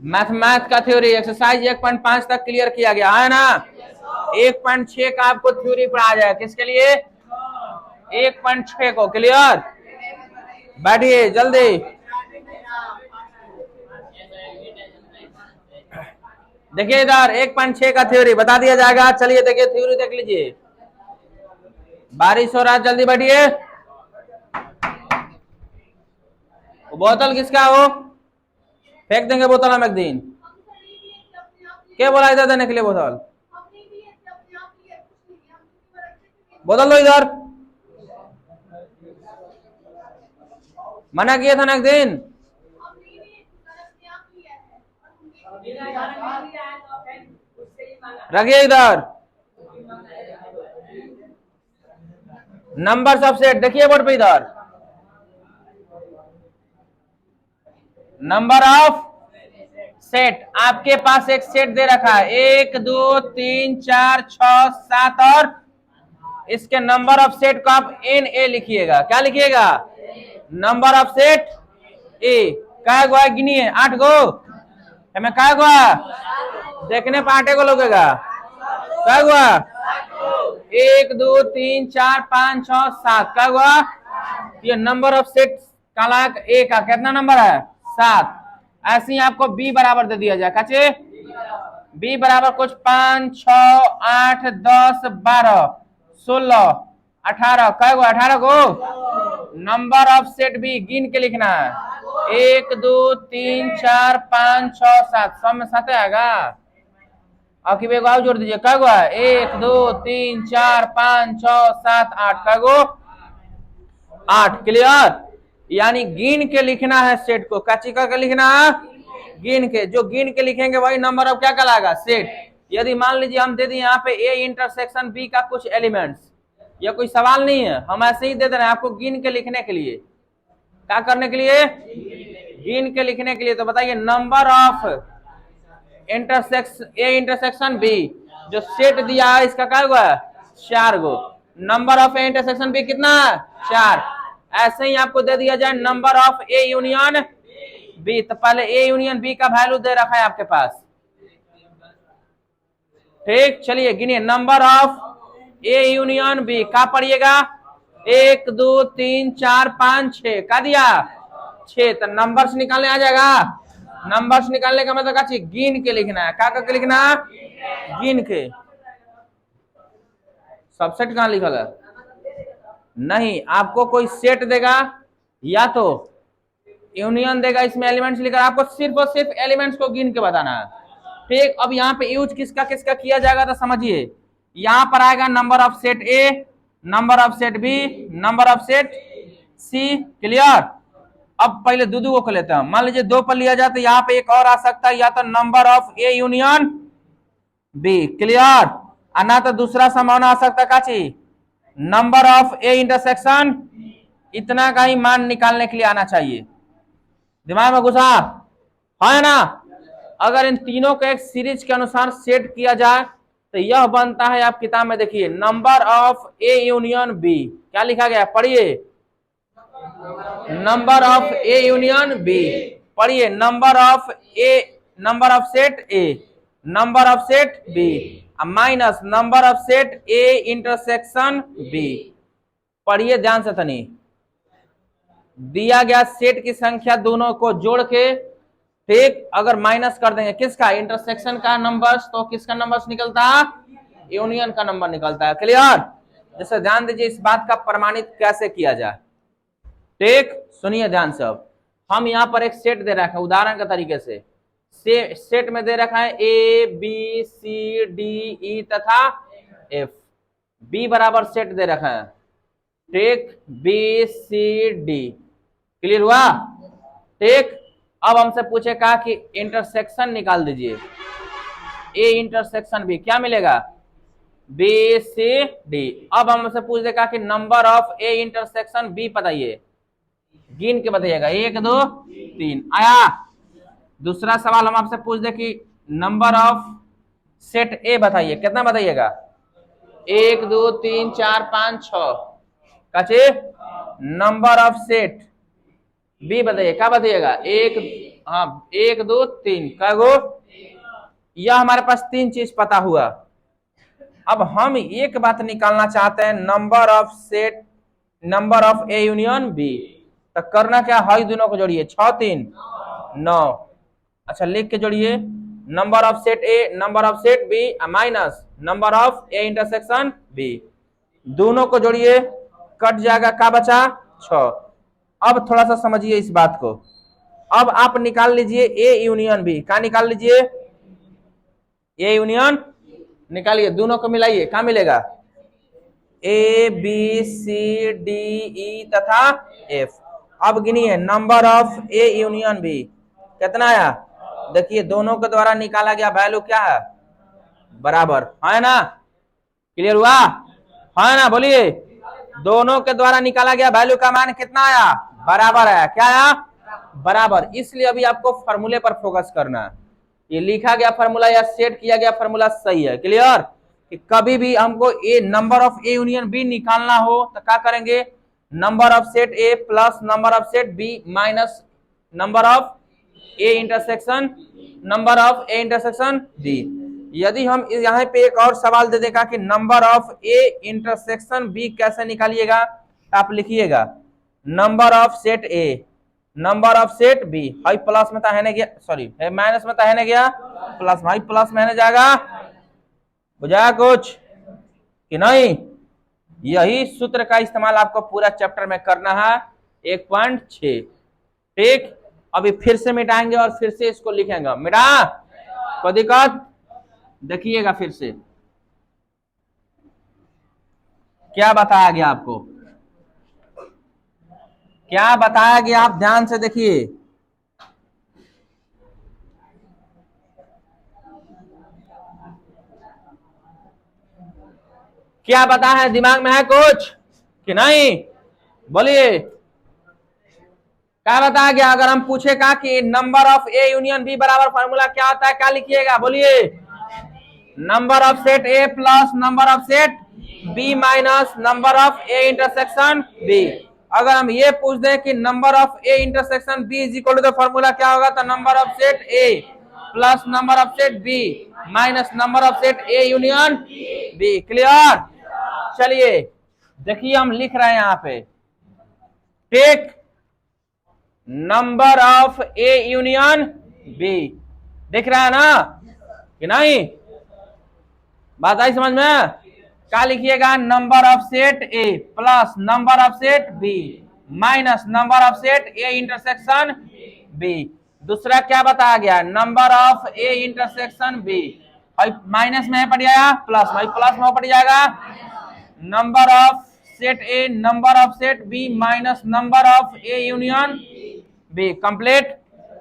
Math का theory exercise 1.5 तक clear किया गया है ना। 1.6 का आपको थ्योरी पढ़ा जाए, किसके लिए? 1.6 को। क्लियर? बैठिए जल्दी। देखिए इधर 1.6 का थ्योरी बता दिया जाएगा। चलिए देखिए थ्योरी देख लीजिए। बारिश हो रहा है, जल्दी बैठिए। बोतल किसका हो? फेंक देंगे बोतल हम एक दिन। क्या बोला इधर देने के लिए बोतल? बोतल दो इधर। मना किया था ना एक दिन। रखिए इधर। नंबर ऑफ सेट देखिए बोर्ड पे इधर। नंबर ऑफ सेट, आपके पास एक सेट दे रखा है 1 2 3 4 6 7 और इसके नंबर ऑफ सेट को आप एन ए लिखिएगा। क्या लिखिएगा? नंबर ऑफ सेट ए। क्या गो गिनिए? 8 गो हमें। क्या गो देखने पर 8 गो लगेगा? क्या हुआ? 1 2 3 4 5 6 7। क्या हुआ? ये नंबर ऑफ सेट काला ए का कितना नंबर है? 7। ऐसे ही आपको बी बराबर दे दिया जाए। कचे बी बराबर कुछ 5 6 8 10 12 16 18। क्या हुआ? 18 को नंबर ऑफ सेट बी गिन के लिखना है। 1 2 3 4 5 6 7 सब में 7 आएगा। आपकी बेग आओ जोड़ दीजिए। क्या हुआ? 1 2 3 4 5 6 7 8। क्या गो? 8। क्लियर? यानी गिन के लिखना है सेट को। काची का लिखना है? गिन के। जो गिन के लिखेंगे वही नंबर ऑफ क्या कहलाएगा? सेट। यदि मान लीजिए हम दे दिए यहाँ पे ए इंटरसेक्शन बी का कुछ एलिमेंट्स, यह कोई सवाल नहीं है, हम ऐसे ही दे दे रहे हैं आपको गिन के लिखने के लिए। क्या करने के लिए? गिन के लिखने के लिए। तो बताइए number of intersection A intersection B जो सेट दिया है इसका क्या हुआ? 4 गो। Number of A intersection B कितना? 4। ऐसे ही आपको दे दिया जाए number of A union B. तो पहले ए यूनियन बी का वैल्यू दे रखा है आपके पास। ठीक, चलिए गिनिए। Number of A union B क्या पढ़िएगा? 1 2 3 4 5 6। क्या दिया? 6। तो नंबर्स निकालने आ जाएगा। नंबर्स निकालने का मतलब क्या चाहिए? गिन के लिखना है। क्या करके लिखना है? गिन के। सबसेट कहां लिखल है? नहीं, आपको कोई सेट देगा या तो यूनियन देगा, इसमें एलिमेंट्स लिखा, आपको सिर्फ और सिर्फ एलिमेंट्स को गिन के बताना है। ठीक, अब यहाँ पे यूज किसका किसका किया जाएगा तो समझिए। यहां पर आएगा number of set A, number of set B, number of set C. Clear? अब पहले दो दो को लेते हैं। मान लीजिए 2 पर लिया जाए तो यहाँ पे एक और आ सकता है, या तो number of A union B. Clear? और ना तो दूसरा संभावना आ सकता है काची नंबर ऑफ ए इंटरसेक्शन। इतना का ही मान निकालने के लिए आना चाहिए। दिमाग में घुसा है ना? अगर इन तीनों को एक सीरीज के अनुसार सेट किया जाए तो यह बनता है, आप किताब में देखिए, number of A union B. क्या लिखा गया? पढ़िए। Number of A union B. पढ़िए। Number of A, number of set A, number of set B minus number of set A intersection B. पढ़िए ध्यान से तनी। दिया गया सेट की संख्या दोनों को जोड़ के, ठीक, अगर माइनस कर देंगे किसका? इंटरसेक्शन का नंबर्स, तो किसका नंबर्स निकलता है? यूनियन का नंबर निकलता है। क्लियर? जैसे ध्यान दीजिए इस बात का प्रमाणित कैसे किया जाए। ठीक, सुनिए ध्यान से। अब हम यहां पर एक सेट दे रखा है उदाहरण के तरीके से। सेट में दे रखा है A B C D E तथा एफ। बी बराबर सेट दे रखा है। ठीक, बी सी डी। क्लियर हुआ? ठीक, अब हमसे पूछेगा कि इंटरसेक्शन निकाल दीजिए ए इंटरसेक्शन बी। क्या मिलेगा? B C D. अब हमसे पूछ देगा कि number of A intersection B बताइए, गिन के बताइएगा। 1 2 3 आया। दूसरा सवाल हम आपसे पूछ दे कि नंबर ऑफ सेट ए बताइए, कितना बताइएगा? 1 2 3 4 5 6। कचे नंबर ऑफ सेट बी बताइए, क्या बताइएगा? एक, हाँ 1 2 3, क्या गो? यह हमारे पास 3 चीज पता हुआ। अब हम एक बात निकालना चाहते हैं, number of set, number of A union B. तो करना क्या है, दोनों को जोड़िए, 6 3 9। अच्छा लिख के जोड़िए, number of set A number of set B minus number of A intersection B, दोनों को जोड़िए, कट जाएगा, क्या बचा? 6। अब थोड़ा सा समझिए इस बात को। अब आप निकाल लीजिए ए यूनियन बी, क्या निकाल लीजिए? ए यूनियन निकालिए, दोनों को मिलाइए, क्या मिलेगा? A B C D E तथा एफ। अब गिनिए, number of A union B कितना आया? देखिए दोनों के द्वारा निकाला गया वैल्यू क्या है? बराबर है ना? क्लियर हुआ है ना? बोलिए, दोनों के द्वारा निकाला गया वैल्यू का मान कितना आया? बराबर आया। क्या आया? बराबर। इसलिए अभी आपको फॉर्मूले पर फोकस करना है। ये लिखा गया फॉर्मूला या सेट किया गया फॉर्मूला सही है। क्लियर? कि कभी भी हमको A number of A union B निकालना हो तो क्या करेंगे? Number of set A plus number of set B minus number of A intersection number of A intersection B. यदि हम यहाँ पे एक और सवाल दे देगा कि number of A intersection B कैसे निकालिएगा, तो आप लिखिएगा number of set A number of set B, हाई प्लस में है गया, सॉरी माइनस में है गया, प्लस हाई प्लस में जाएगा। बुझाया कुछ कि नहीं? यही सूत्र का इस्तेमाल आपको पूरा चैप्टर में करना है 1.6। ठीक, अभी फिर से मिटाएंगे और फिर से इसको लिखेंगे। मिटा कोई दिक्कत? देखिएगा फिर से क्या बताया गया आपको, क्या बताया गया, आप ध्यान से देखिए। क्या पता है, दिमाग में है कुछ कि नहीं? बोलिए, क्या बताया गया? अगर हम पूछेगा कि number of A union B बराबर फॉर्मूला क्या होता है, क्या लिखिएगा? बोलिए, number of set A plus number of set B minus number of A intersection B. अगर हम ये पूछ दें कि number of A intersection B is equal to the formula क्या होगा, तो number of set A plus number of set B minus number of set A union B. Clear? चलिए देखिए, हम लिख रहे हैं यहाँ पे, take number of A union B. दिख रहा है ना कि नहीं? बात आई समझ में? क्या लिखिएगा? Number of set A plus number of set B minus number of set A intersection B. दूसरा क्या बताया गया? Number of A intersection B, minus में पड़ जाएगा, प्लस भाई प्लस में पड़ जाएगा, number of set A number of set B minus number of A union B. Complete.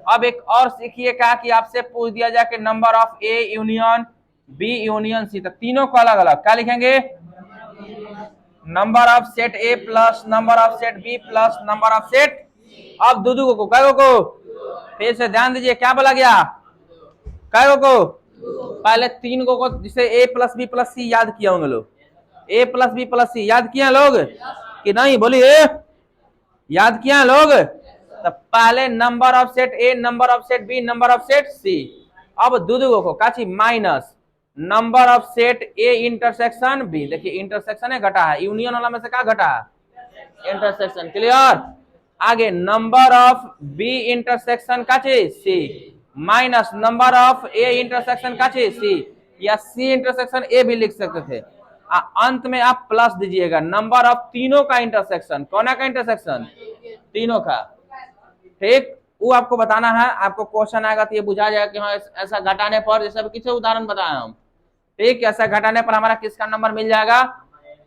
अब एक और सीखिए, क्या कि आपसे पूछ दिया जाए कि number of A union B union C, तो तीनों को अलग अलग क्या लिखेंगे? Number of set A plus number of set B plus number of set, अब दो को कई को, फिर से ध्यान दीजिए, क्या बोला गया? कई को? पहले 3 को जिसे ए प्लस बी प्लस सी याद किया होंगे लोग, ए प्लस बी प्लस सी याद किया लोग कि नहीं? बोलिए, याद किया लोग? तो पहले number of set A number of set B number of set C, अब दो को काची minus number of set A intersection B. देखिए इंटरसेक्शन है, घटा है, यूनियन वाला में से क्या घटा है? इंटरसेक्शन। क्लियर? आगे नंबर ऑफ बी इंटरसेक्शन का चीज C minus number of A intersection का चीज सी, या सी इंटरसेक्शन ए भी लिख सकते थे। अंत में आप प्लस दीजिएगा नंबर ऑफ तीनों का इंटरसेक्शन। कौन का इंटरसेक्शन? तीनों का। ठीक, वो आपको बताना है। आपको क्वेश्चन आएगा तो ये बुझा जाएगा कि हाँ ऐसा घटाने पर, जैसे किसे उदाहरण बताया हम, ठीक, ऐसा घटाने पर हमारा किसका नंबर मिल जाएगा?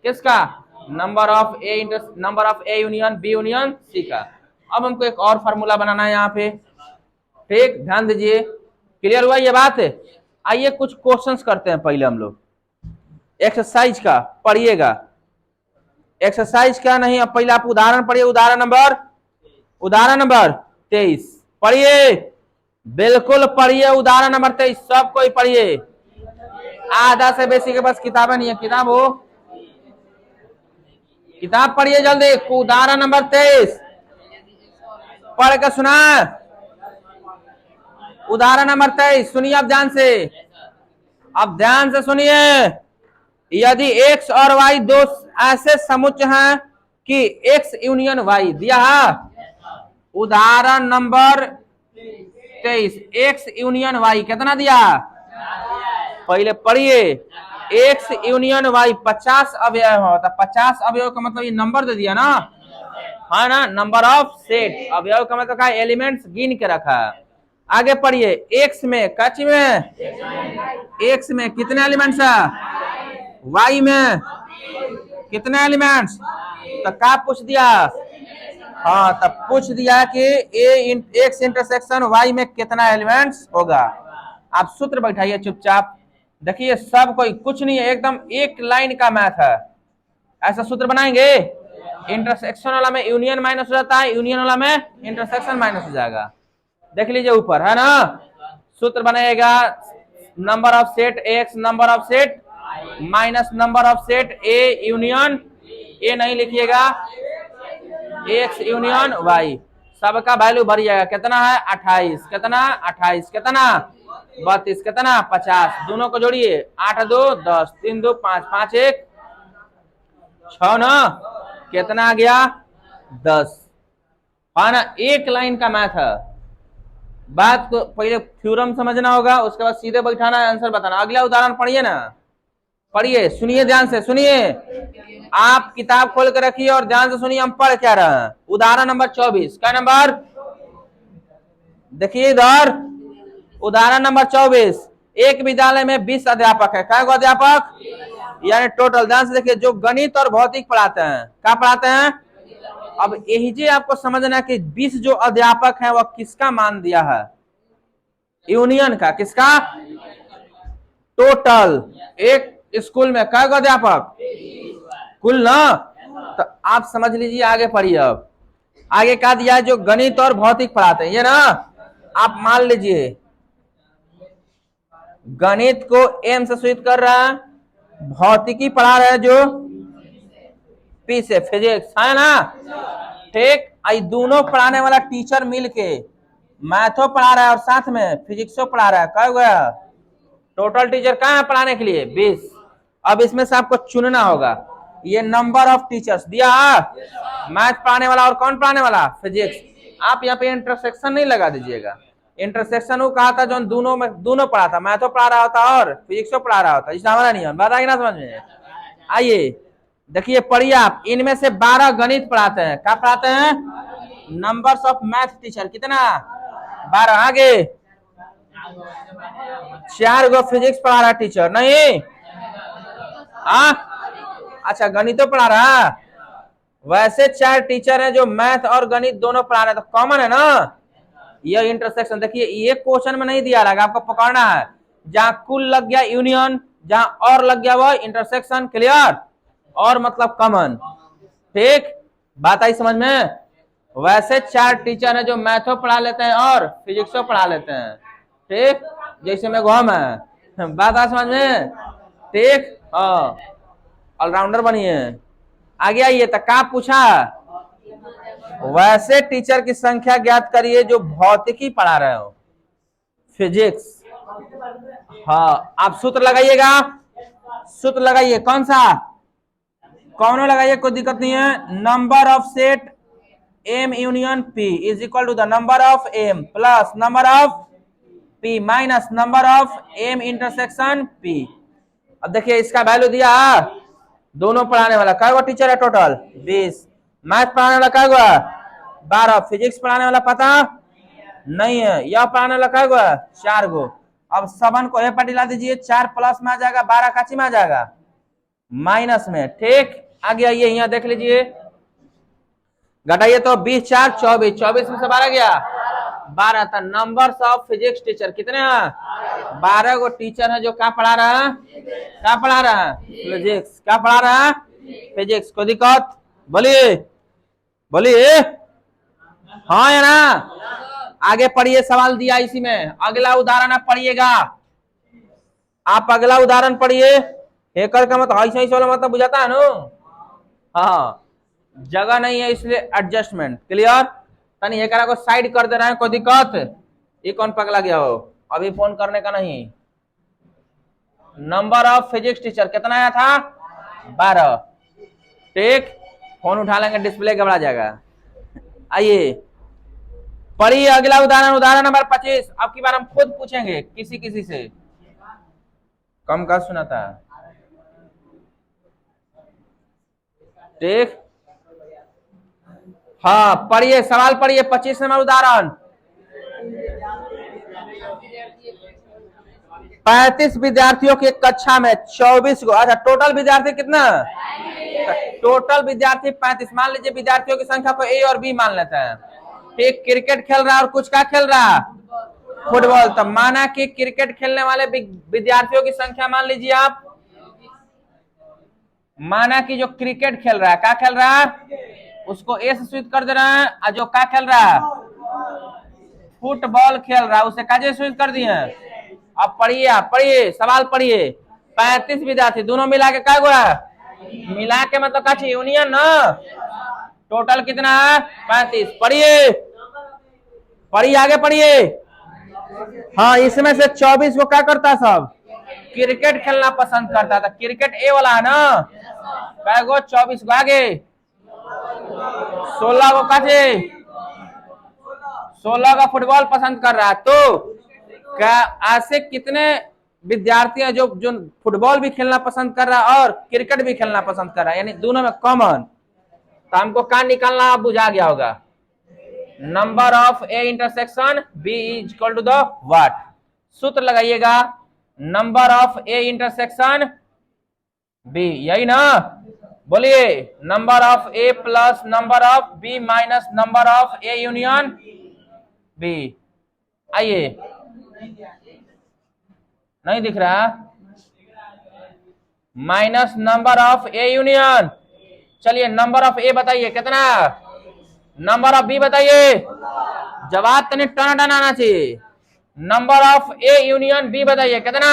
किसका? Number of A number of A union B union C का। अब हमको एक और फार्मूला बनाना है यहाँ पे। ठीक, ध्यान दीजिए। क्लियर हुआ ये बात? आइए कुछ क्वेश्चंस करते हैं पहले हम लोग। एक्सरसाइज का पढ़िएगा। एक्सरसाइज क्या नहीं, अब पहले आप उदाहरण पढ़िए। उदाहरण नंबर 23 पढ़िए, बिल्कुल पढ़िए। उदाहरण नंबर 23 सब कोई पढ़िए। आधा से बेसी के पास किताबें नहीं है, किताब हो, किताब पढ़िए जल्दी। उदाहरण नंबर 23 पढ़ के सुना। उदाहरण नंबर 23 सुनिए अब ध्यान से, अब ध्यान से सुनिए। यदि x और y दो ऐसे समुच्चय हैं कि x यूनियन y दिया है। उदाहरण नंबर 23 x यूनियन y कितना दिया? पहले पढ़िए, x यूनियन y 50 अवयव हो, तो 50 अवयव का मतलब ये नंबर दे दिया ना, है ना। नंबर ऑफ सेट, अवयव का मतलब क्या? एलिमेंट्स गिन के रखा। आगे पढ़िए, x में कच में x में कितने एलिमेंट्स है? y में कितने एलिमेंट्स? तो क्या पूछ दिया? हाँ, तब पूछ दिया कि x इंटरसेक्शन y में कितना एलिमेंट्स होगा। आप सूत्र बैठाइए चुपचाप, देखिए सब कोई कुछ नहीं है, एकदम एक लाइन का मैथ है। ऐसा सूत्र बनाएंगे, इंटरसेक्शन वाला में यूनियन माइनस हो जाता है, यूनियन वाला में इंटरसेक्शन माइनस हो जाएगा। देख लीजिए ऊपर, है ना। सूत्र बनेगा number of set x number of set minus number of set a union, a नहीं लिखिएगा, x यूनियन y। सबका वैल्यू भर जाएगा, कितना है? 28, कितना? 28, कितना? 32, कितना? 50। दोनों को जोड़िए, 8 2 10, 3 2 5, 5 1 6 ना, कितना आ गया? 10, है ना। एक लाइन का मैथ है। बात को पहले थ्योरम समझना होगा, उसके बाद सीधे बैठाना है, आंसर बताना। अगला उदाहरण पढ़िए ना, पढ़िए, सुनिए ध्यान से सुनिए। आप किताब खोल कर रखिए और ध्यान से सुनिए हम पढ़ क्या रहे हैं। उदाहरण नंबर 24, क्या नंबर? देखिए इधर, उदाहरण नंबर 24। एक विद्यालय में 20 अध्यापक है। क्या अध्यापक? यानी टोटल। ध्यान से देखिए, जो गणित और भौतिक पढ़ाते हैं, क्या पढ़ाते हैं? अब यही जी आपको समझना है कि 20 जो अध्यापक हैं वह किसका मान दिया है? यूनियन का। किसका? टोटल। एक स्कूल में क्या अध्यापक? कुल ना। तो आप समझ लीजिए, आगे पढ़िए। अब आगे क्या दिया है? जो गणित और भौतिक पढ़ाते हैं, ये ना। आप मान लीजिए गणित को एम से सूचित कर रहा है, भौतिकी पढ़ा रहा है जो पी से, फिजिक्स, है ना। ठीक, आई दोनों पढ़ाने वाला टीचर मिलके मैथो पढ़ा रहा है और साथ में फिजिक्सो पढ़ा रहा है। क्या हुआ? टोटल टीचर कहाँ है पढ़ाने के लिए? 20। अब इसमें से आपको चुनना होगा। ये नंबर ऑफ टीचर्स दिया, मैथ पढ़ाने वाला और कौन पढ़ाने वाला? फिजिक्स। आप यहाँ पे इंटरसेक्शन नहीं लगा दीजिएगा। इंटरसेक्शन वो कहा था जो दोनों में दोनों पढ़ा था, मैथो पढ़ा रहा होता और फिजिक्सो पढ़ा रहा होता। इसका हमारा नहीं है, बात आएगी ना समझ में? आइए देखिए, पढ़िए आप। इनमें से 12 गणित पढ़ाते हैं। क्या पढ़ाते हैं? नंबर्स ऑफ मैथ टीचर कितना? 12। आगे 4 गो फिजिक्स पढ़ा रहा टीचर, नहीं? अच्छा, गणित तो पढ़ा रहा। वैसे 4 टीचर हैं जो मैथ और गणित दोनों पढ़ा रहे हैं, तो कॉमन है ना। ये इंटरसेक्शन देखिए, ये क्वेश्चन में नहीं दिया रहेगा, आपको पकड़ना है। जहां कुल लग गया यूनियन, जहां और लग गया वो इंटरसेक्शन। क्लियर? और मतलब कॉमन। ठीक, बात आई समझ में? वैसे 4 टीचर हैं जो मैथो पढ़ा लेते हैं और फिजिक्सो पढ़ा लेते हैं। ठीक, जैसे में घूम है, बात आ समझ में? ठीक, हाँ, ऑलराउंडर बनिए। आगे आइए, तो क्या पूछा? वैसे टीचर की संख्या ज्ञात करिए जो भौतिकी पढ़ा रहे हो, फिजिक्स। हाँ, आप सूत्र लगाइएगा, सूत्र लगाइए। कौन सा? कौन लगाइए, कोई दिक्कत नहीं है। Number of set M union P is equal to the number of M plus number of P minus number of M intersection P. अब देखिए इसका वैल्यू दिया, दोनों पढ़ाने वाला क्या हुआ टीचर है? टोटल 20। मैथ पढ़ाने वाला क्या हुआ? 12। फिजिक्स पढ़ाने वाला पता नहीं है। यह पढ़ाने वाला क्या हुआ? 4 गो। अब 7 को ए पर दिला दीजिए, 4 प्लस में आ जाएगा, 12 काची में आ जाएगा? माइनस में। ठीक, आगे आइए, यहाँ देख लीजिए, घटाइए तो 20 4 24, 24 में से 12 गया, 12 था। नंबर्स ऑफ फिजिक्स टीचर कितने हैं? 12 गो टीचर है जो क्या पढ़ा रहा है? क्या पढ़ा रहा है? फिजिक्स। क्या पढ़ा रहा है? फिजिक्स। कोई दिक्कत? बोलिए बोलिए, हाँ या ना। आगे पढ़िए, सवाल दिया इसी में। अगला उदाहरण आप पढ़िएगा। आप अगला उदाहरण पढ़िए। हैकर का मतलब ऐसा ही वाला मतलब बुझाता है ना। हाँ, जगह नहीं है इसलिए एडजस्टमेंट। क्लियर? तनी एकरा को साइड कर दे रहे हैं, कोई दिक्कत? ये कौन पगला गया हो? अभी फोन करने का नहीं। नंबर ऑफ फिजिक्स टीचर कितना आया था? 12। ठीक, फोन उठा लेंगे, डिस्प्ले घबरा जाएगा। आइए पढ़िए अगला उदाहरण, उदाहरण नंबर 25। अब की बार हम खुद पूछेंगे किसी किसी से। कम का सुना था? ठीक, हाँ पढ़िए, सवाल पढ़िए। 25 नंबर उदाहरण। 35 विद्यार्थियों की कक्षा में 24 को, अच्छा टोटल विद्यार्थी कितना? टोटल विद्यार्थी 35। मान लीजिए विद्यार्थियों की संख्या को ए और बी मान लेते हैं। ठीक, क्रिकेट खेल रहा है और कुछ का खेल रहा? फुटबॉल। तब माना कि क्रिकेट खेलने वाले विद्यार्थियों की संख्या मान लीजिए आप, माना कि जो क्रिकेट खेल रहा है, क्या खेल रहा है, उसको ए से स्विच कर दे रहे हैं, और जो क्या खेल रहा है, फुटबॉल खेल रहा है, उसे काजे स्विच कर दिए। अब पढ़िए, आप पढ़िए, सवाल पढ़िए। 35 विद्यार्थी दोनों मिला के क्या हुआ? मिला के मतलब क्या चाहिए? यूनियन ना। टोटल कितना है? 35। पढ़िए पढ़िए, आगे पढ़िए। हाँ, इसमें से 24 को क्या करता? सब क्रिकेट खेलना पसंद करता था। क्रिकेट ए वाला है ना, क्या गो? 24 को आगे 16 को काजे 16 का फुटबॉल पसंद कर रहा है। तो क्या ऐसे कितने विद्यार्थी हैं जो जो फुटबॉल भी खेलना पसंद कर रहा है और क्रिकेट भी खेलना पसंद कर रहा है, यानी दोनों में कॉमन। तो हमको क्या निकालना, आप बुझा गया होगा। Number of A intersection B is equal to the what? सूत्र लगाइएगा, number of A intersection B, यही ना? बोलिए, number of A plus number of B minus number of A union B. आइए, नहीं दिख रहा? Minus number of A union, चलिए नंबर ऑफ ए बताइए कितना, नंबर ऑफ बी बताइए। जवाब तने टन टन आना चाहिए। Number of A union B बताइए कितना?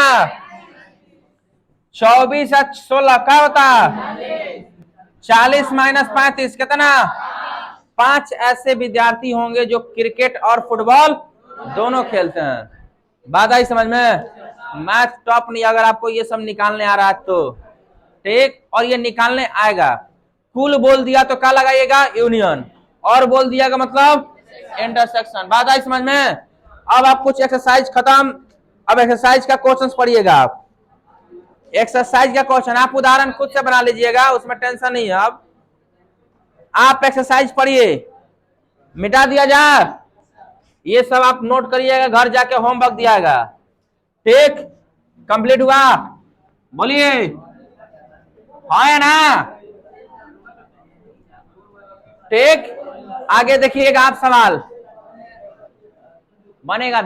24 और 16 क्या होता? 40 माइनस 35 कितना? 5 ऐसे विद्यार्थी होंगे जो क्रिकेट और फुटबॉल दोनों खेलते हैं। बात आई समझ में? मैथ टॉप नहीं, अगर आपको ये सब निकालने आ रहा है तो ठीक, और ये निकालने आएगा। कुल बोल दिया तो क्या लगाइएगा? यूनियन, और बोल दिया का मतलब इंटरसेक्शन। बात आई समझ में? अब आप कुछ एक्सरसाइज खत्म, अब एक्सरसाइज का क्वेश्चन पढ़िएगा। आप एक्सरसाइज का क्वेश्चन आप उदाहरण खुद से बना लीजिएगा, उसमें टेंशन नहीं है। अब आप एक्सरसाइज पढ़िए, मिटा दिया जाए, ये सब आप नोट करिएगा, घर जाके होमवर्क दियागा। ठीक, कंप्लीट हुआ? बोलिए हाँ या ना? ठीक, आगे देखिएगा आप, सवाल बनेगा।